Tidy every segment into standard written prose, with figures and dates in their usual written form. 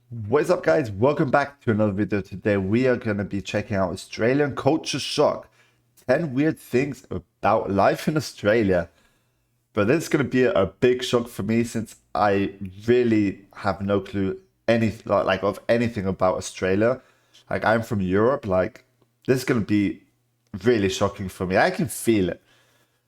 What is up, guys? Welcome back to another video. Today we are going to be checking out Australian culture shock. 10 weird things about life in Australia. But this is going to be a big shock for me since I really have no clue of anything about Australia. Like, I'm from Europe. Like, this is going to be really shocking for me. I can feel it.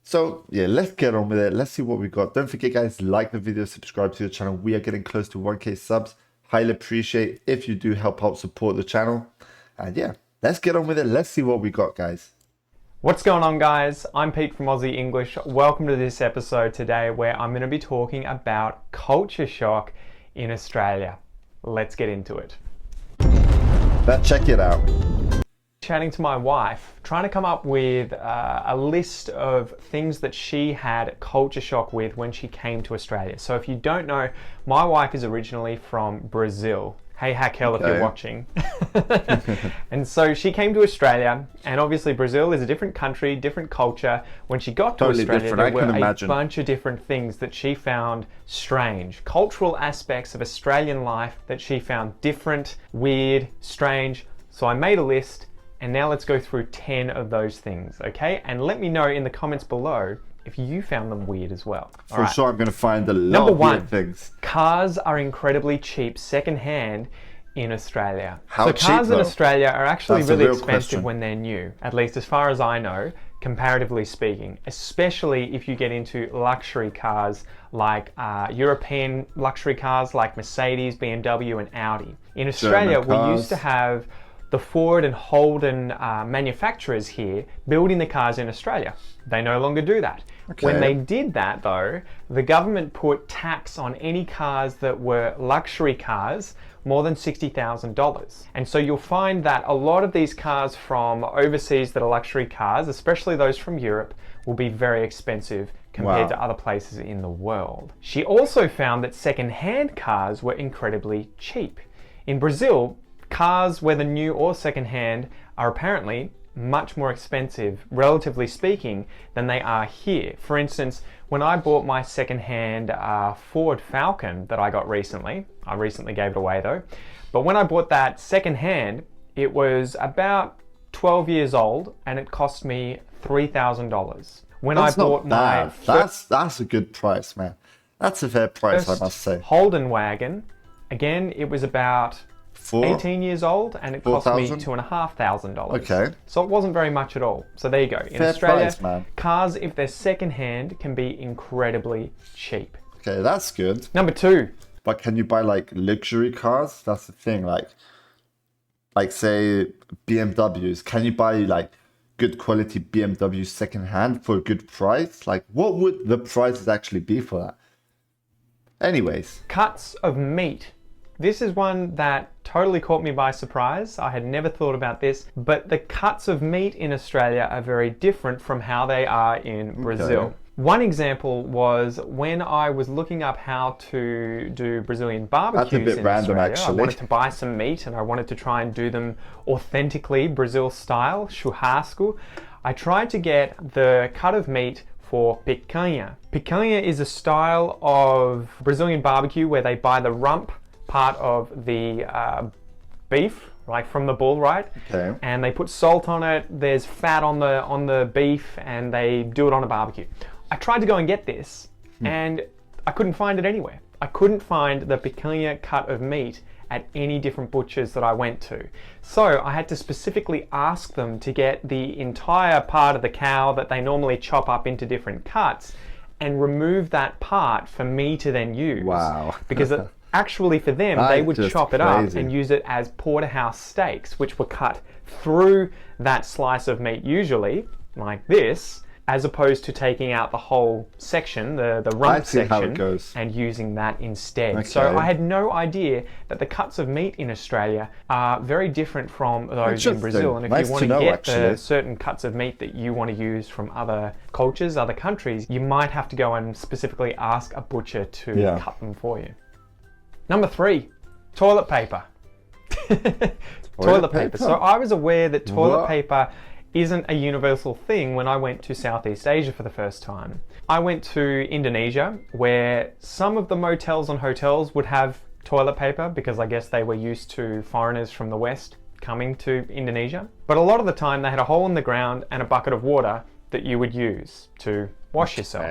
So yeah, let's get on with it. Let's see what we got. Don't forget, guys, like the video, subscribe to the channel. We are getting close to 1K subs. Highly appreciate if you do help out support the channel. And yeah, let's get on with it. Let's see what we got, guys. What's going on, guys? I'm Pete from Aussie English. Welcome to this episode today where I'm going to be talking about culture shock in Australia. Let's get into it. Let's check it out. Chatting to my wife, trying to come up with a list of things that she had culture shock with when she came to Australia. So if you don't know, my wife is originally from Brazil. Hey Hakel, if you're watching. And so she came to Australia, and obviously Brazil is a different country, different culture. When she got to Australia, there were a bunch of different things that she found strange. Cultural aspects of Australian life that she found different, weird, strange. So I made a list. And now let's go through 10 of those things, okay? And let me know in the comments below if you found them weird as well. For sure, I'm going to find a lot of weird things. Cars are incredibly cheap secondhand in Australia. How cheap, cars in Australia are actually really expensive when they're new, at least as far as I know, comparatively speaking, especially if you get into luxury cars like European luxury cars like Mercedes, BMW, and Audi. In Australia, we used to have the Ford and Holden manufacturers here building the cars in Australia. They no longer do that. Okay. When they did that, though, the government put tax on any cars that were luxury cars more than $60,000. And so you'll find that a lot of these cars from overseas that are luxury cars, especially those from Europe, will be very expensive compared to other places in the world. She also found that second-hand cars were incredibly cheap. In Brazil, cars, whether new or second-hand, are apparently much more expensive, relatively speaking, than they are here. For instance, when I bought my second-hand Ford Falcon that I got recently, I recently gave it away though, but when I bought that second-hand, it was about 12 years old and it cost me $3,000. When I bought my... That's a good price, man. That's a fair price, I must say. Holden wagon, again, it was about 18 years old and it cost me $2,500. Okay. So it wasn't very much at all. So there you go. In Australia, cars, if they're second-hand, can be incredibly cheap. Okay, that's good. Number 2. But can you buy like luxury cars? That's the thing. Like say BMWs. Can you buy like good quality BMW second-hand for a good price? Like, what would the prices actually be for that? Anyways. Cuts of meat. This is one that totally caught me by surprise. I had never thought about this, but the cuts of meat in Australia are very different from how they are in Brazil. Okay. One example was when I was looking up how to do Brazilian barbecues in Australia. Actually. I wanted to buy some meat and I wanted to try and do them authentically Brazil style, churrasco. I tried to get the cut of meat for picanha. Picanha is a style of Brazilian barbecue where they buy the rump part of the beef, like from the bull, right? Okay. And they put salt on it. There's fat on the beef, and they do it on a barbecue. I tried to go and get this, and I couldn't find it anywhere. I couldn't find the picanha cut of meat at any different butchers that I went to. So I had to specifically ask them to get the entire part of the cow that they normally chop up into different cuts and remove that part for me to then use. Wow. Because actually for them, they would chop it up and use it as porterhouse steaks, which were cut through that slice of meat, usually like this, as opposed to taking out the whole section, the rump section, and using that instead. Okay. So I had no idea that the cuts of meat in Australia are very different from those in Brazil. And if you want to get the certain cuts of meat that you want to use from other cultures, other countries, you might have to go and specifically ask a butcher to cut them for you. Number 3, toilet paper. Toilet paper. So I was aware that toilet paper isn't a universal thing when I went to Southeast Asia for the first time. I went to Indonesia, where some of the motels and hotels would have toilet paper because I guess they were used to foreigners from the West coming to Indonesia. But a lot of the time they had a hole in the ground and a bucket of water that you would use to wash yourself.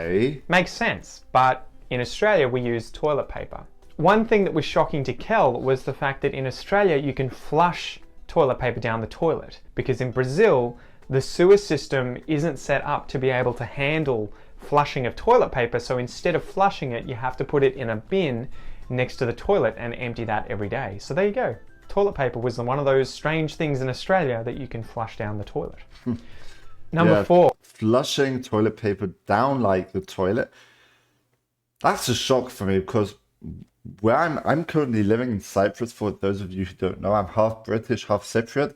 Makes sense, but in Australia we use toilet paper. One thing that was shocking to Kel was the fact that in Australia you can flush toilet paper down the toilet, because in Brazil the sewer system isn't set up to be able to handle flushing of toilet paper, so instead of flushing it you have to put it in a bin next to the toilet and empty that every day. So there you go. Toilet paper was one of those strange things in Australia that you can flush down the toilet. Number 4. Flushing toilet paper down like the toilet. That's a shock for me because where I'm currently living in Cyprus, for those of you who don't know, I'm half British, half Cypriot.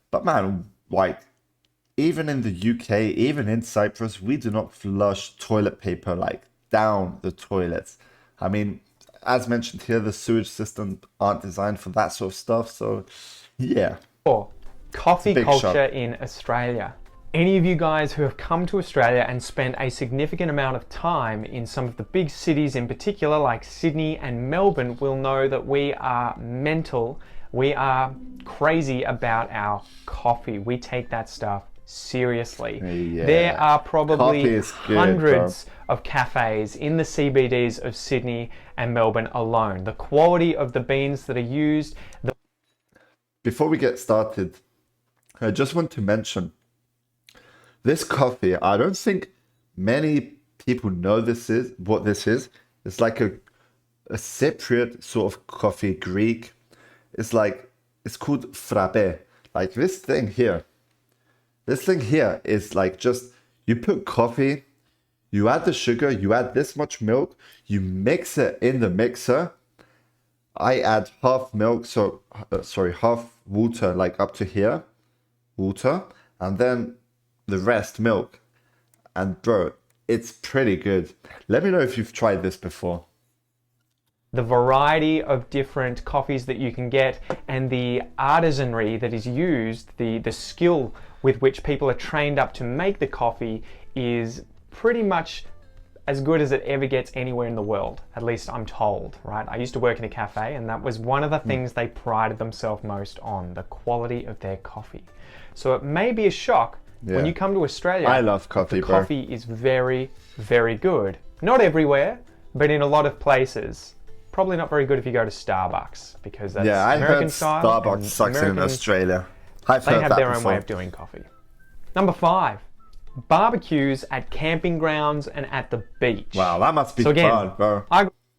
But man, like, even in the UK, even in Cyprus, we do not flush toilet paper like down the toilets. I mean, as mentioned here, the sewage systems aren't designed for that sort of stuff. So, yeah. 4. Coffee culture shock. in Australia. Any of you guys who have come to Australia and spent a significant amount of time in some of the big cities in particular, like Sydney and Melbourne, will know that we are mental. We are crazy about our coffee. We take that stuff seriously. Yeah. There are probably Good, hundreds of cafes in the CBDs of Sydney and Melbourne alone. The quality of the beans that are used. Before we get started, I just want to mention this coffee. I don't think many people know what this is. It's like a Cypriot sort of coffee, Greek. It's called frappe. Like this thing here. This thing here is like just, you put coffee, you add the sugar, you add this much milk, you mix it in the mixer. I add half milk, half water, like up to here, water, and then the rest milk. And bro, it's pretty good. Let me know if you've tried this before. The variety of different coffees that you can get and the artisanry that is used, the skill with which people are trained up to make the coffee is pretty much as good as it ever gets anywhere in the world. At least I'm told, right? I used to work in a cafe and that was one of the things they prided themselves most on, the quality of their coffee. So it may be a shock when you come to Australia. I love coffee, the coffee is very, very good. Not everywhere, but in a lot of places. Probably not very good if you go to Starbucks, because that's American style. Starbucks sucks in Australia. They have their own way of doing coffee. Number 5, barbecues at camping grounds and at the beach. Wow, that must be fun, bro.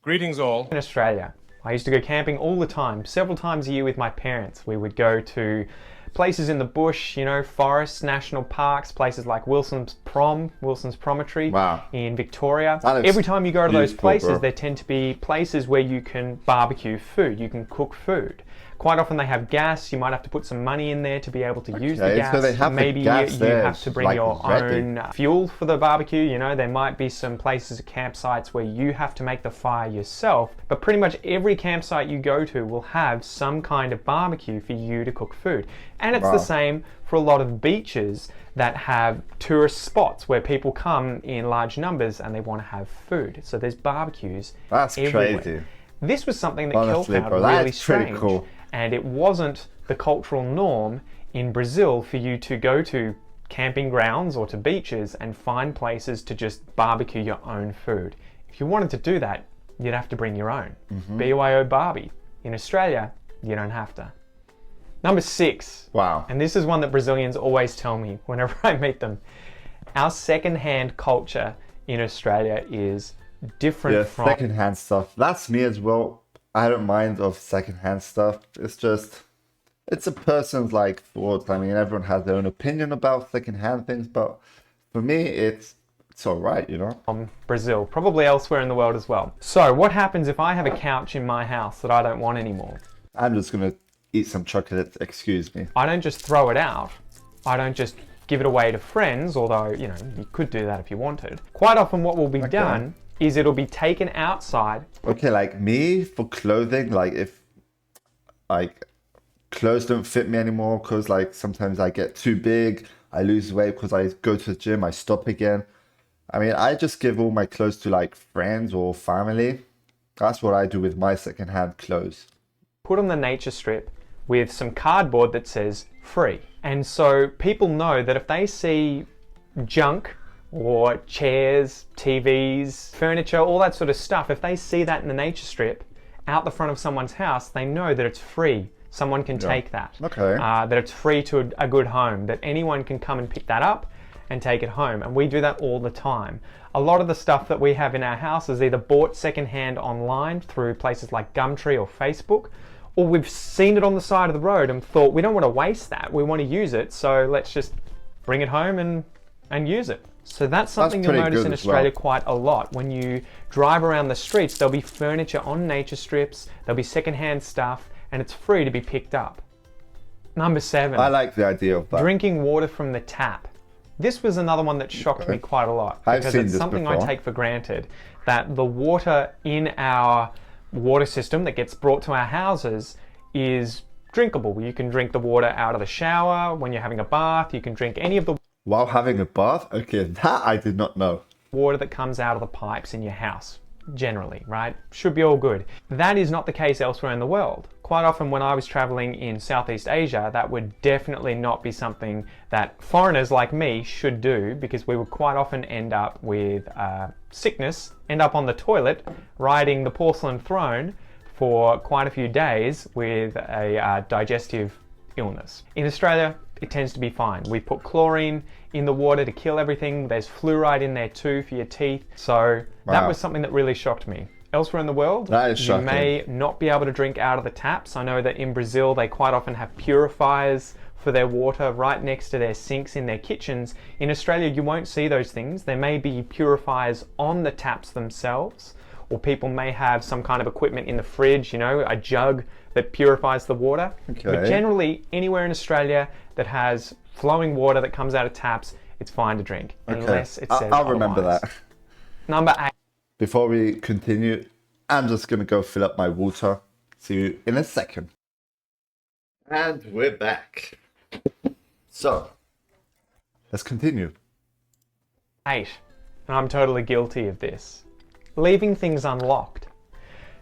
Greetings all. In Australia, I used to go camping all the time, several times a year with my parents. We would go to places in the bush, forests, national parks, places like Wilson's Promontory in Victoria. Every time you go to those places, there tend to be places where you can barbecue food, you can cook food. Quite often they have gas. You might have to put some money in there to be able to use the gas. So they have Maybe the gas you have to bring your own fuel for the barbecue. There might be some places, campsites, where you have to make the fire yourself. But pretty much every campsite you go to will have some kind of barbecue for you to cook food. And it's the same for a lot of beaches that have tourist spots where people come in large numbers and they want to have food. So there's barbecues everywhere. Crazy. This was something that Kel found really strange. Cool. And it wasn't the cultural norm in Brazil for you to go to camping grounds or to beaches and find places to just barbecue your own food. If you wanted to do that, you'd have to bring your own. BYO Barbie. In Australia, you don't have to. Number 6. Wow. And this is one that Brazilians always tell me whenever I meet them. Our second-hand culture in Australia is different from... second-hand stuff. That's me as well. I don't mind of second-hand stuff. It's a person's thoughts. I mean, everyone has their own opinion about second-hand things, but for me, it's all right, Brazil, probably elsewhere in the world as well. So what happens if I have a couch in my house that I don't want anymore? I'm just gonna eat some chocolate, excuse me. I don't just throw it out. I don't just give it away to friends, although, you could do that if you wanted. Quite often what will be done is it'll be taken outside. Okay, like me, for clothing, if clothes don't fit me anymore because sometimes I get too big, I lose weight because I go to the gym, I stop again. I mean, I just give all my clothes to friends or family. That's what I do with my secondhand clothes. Put on the nature strip with some cardboard that says free. And so people know that if they see junk or chairs, TVs, furniture, all that sort of stuff, if they see that in the nature strip out the front of someone's house, they know that it's free. Someone can take that. Okay. That it's free to a good home, that anyone can come and pick that up and take it home. And we do that all the time. A lot of the stuff that we have in our house is either bought secondhand online through places like Gumtree or Facebook, or we've seen it on the side of the road and thought, we don't want to waste that, we want to use it, so let's just bring it home and use it. So that's something you'll notice in Australia quite a lot. When you drive around the streets, there'll be furniture on nature strips, there'll be secondhand stuff, and it's free to be picked up. Number 7. I like the idea of that. Drinking water from the tap. This was another one that shocked me quite a lot, because it's something I take for granted, that the water in our water system that gets brought to our houses is drinkable. You can drink the water out of the shower, when you're having a bath, you can drink any of the While having a bath? Okay, that I did not know. Water that comes out of the pipes in your house, generally, right? Should be all good. That is not the case elsewhere in the world. Quite often when I was traveling in Southeast Asia, that would definitely not be something that foreigners like me should do, because we would quite often end up with sickness, end up on the toilet, riding the porcelain throne for quite a few days with a digestive illness. In Australia, it tends to be fine. We put chlorine in the water to kill everything. There's fluoride in there too for your teeth. So that was something that really shocked me. Elsewhere in the world, you may not be able to drink out of the taps. I know that in Brazil, they quite often have purifiers for their water right next to their sinks in their kitchens. In Australia, you won't see those things. There may be purifiers on the taps themselves, or people may have some kind of equipment in the fridge, you know, a jug that purifies the water. Okay. But generally, anywhere in Australia that has flowing water that comes out of taps, it's fine to drink, unless it says I'll remember that. Number 8. Before we continue, I'm just going to go fill up my water. See you in a second. And we're back. So, let's continue. 8. And I'm totally guilty of this. Leaving things unlocked.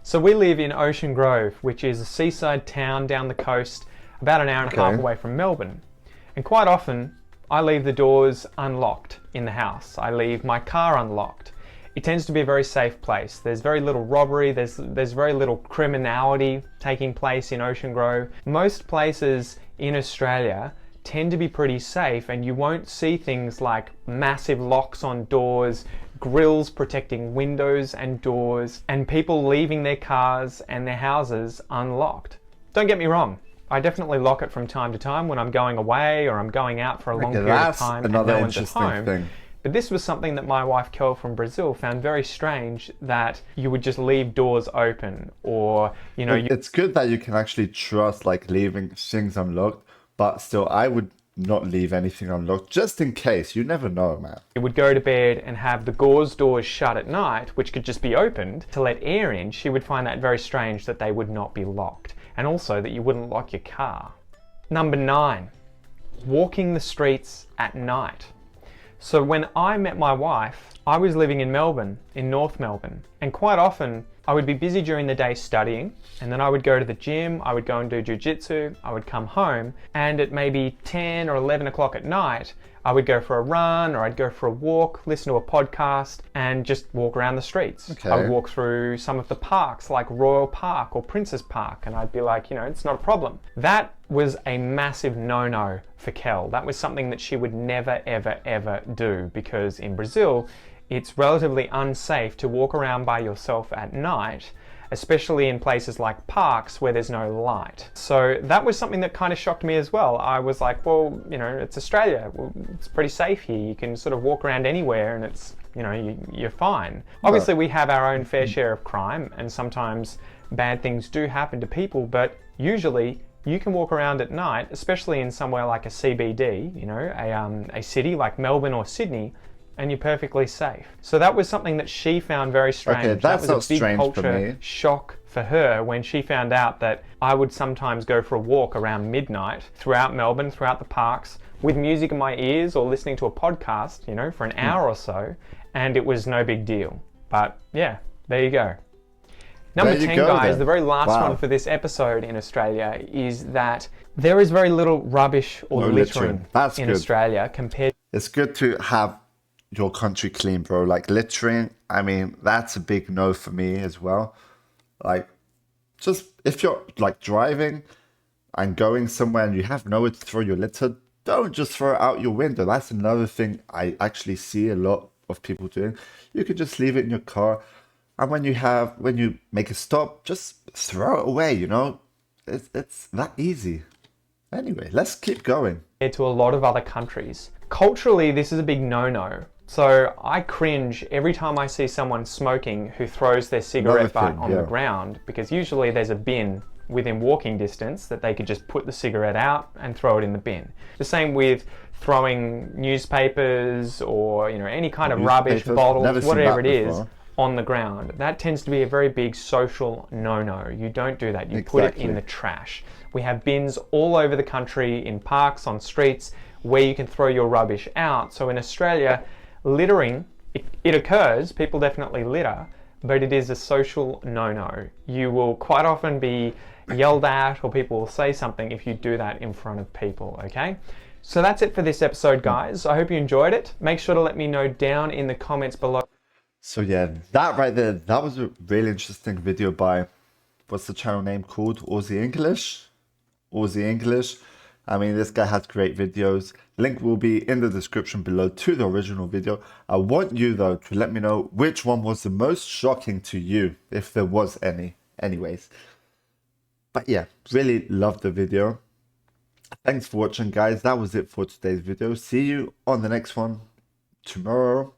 So we live in Ocean Grove, which is a seaside town down the coast, about an hour and a half away from Melbourne. And quite often, I leave the doors unlocked in the house. I leave my car unlocked. It tends to be a very safe place. There's very little robbery, there's very little criminality taking place in Ocean Grove. Most places in Australia tend to be pretty safe, and you won't see things like massive locks on doors, grills protecting windows and doors, and people leaving their cars and their houses unlocked. Don't get me wrong, I definitely lock it from time to time when I'm going away or I'm going out for a long period of time and no one's at home. Thing. But this was something that my wife Kel from Brazil found very strange, that you would just leave doors open, or, you know... It's good that you can actually trust, like, leaving things unlocked, but still, I would not leave anything unlocked, just in case. You never know, man. You would go to bed and have the gauze doors shut at night, which could just be opened to let air in. She would find that very strange that they would not be locked. And also that you wouldn't lock your car. Number 9, walking the streets at night. So when I met my wife, I was living in Melbourne, in North Melbourne, and quite often I would be busy during the day studying, and then I would go to the gym, I would go and do jiu-jitsu, I would come home, and at maybe 10 or 11 o'clock at night, I would go for a run, or I'd go for a walk, listen to a podcast, and just walk around the streets. Okay. I would walk through some of the parks, like Royal Park or Princes Park, and I'd be like, you know, it's not a problem. That was a massive no-no for Kel. That was something that she would never, ever, ever do, because in Brazil, it's relatively unsafe to walk around by yourself at night, especially in places like parks where there's no light. So that was something that kind of shocked me as well. I was like, well, you know, it's Australia. It's pretty safe here. You can sort of walk around anywhere and it's, you know, you're fine. Obviously, we have our own fair share of crime, and sometimes bad things do happen to people, but usually you can walk around at night, especially in somewhere like a CBD, you know, a city like Melbourne or Sydney, and you're perfectly safe. So that was something that she found very strange. Okay, that was a big culture shock for her when she found out that I would sometimes go for a walk around midnight throughout Melbourne, throughout the parks, with music in my ears or listening to a podcast, you know, for an hour or so, and it was no big deal. But yeah, there you go. Number There you 10, go guys, then. the very last Wow. one for this episode in Australia is that there is very little rubbish or No littering littering. That's in good. Australia compared. It's good to have your country clean, bro. Like littering, I mean, that's a big no for me as well. Like, just if you're like driving and going somewhere and you have nowhere to throw your litter, don't just throw it out your window. That's another thing I actually see a lot of people doing. You could just leave it in your car, and when you make a stop, just throw it away. You know, it's that easy. Anyway, let's keep going. To a lot of other countries. Culturally, this is a big no-no. So I cringe every time I see someone smoking who throws their cigarette butt thing, on yeah. the ground, because usually there's a bin within walking distance that they could just put the cigarette out and throw it in the bin. The same with throwing newspapers or any kind of rubbish, Newspapers, bottles, never seen whatever that it is, before. on the ground. That tends to be a very big social no-no. You don't do that. You put it in Exactly. the trash. We have bins all over the country, in parks, on streets, where you can throw your rubbish out. So in Australia, littering, it occurs, people definitely litter, but it is a social no-no. You will quite often be yelled at, or people will say something if you do that in front of people, okay? So that's it for this episode, guys. I hope you enjoyed it. Make sure to let me know down in the comments below. So yeah, that right there, that was a really interesting video by, what's the channel name called? Aussie English? Aussie English. I mean, this guy has great videos. Link will be in the description below to the original video. I want you though to let me know which one was the most shocking to you, if there was any. Anyways. But yeah, really loved the video. Thanks for watching, guys. That was it for today's video. See you on the next one tomorrow.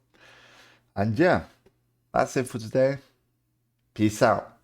And yeah, that's it for today. Peace out.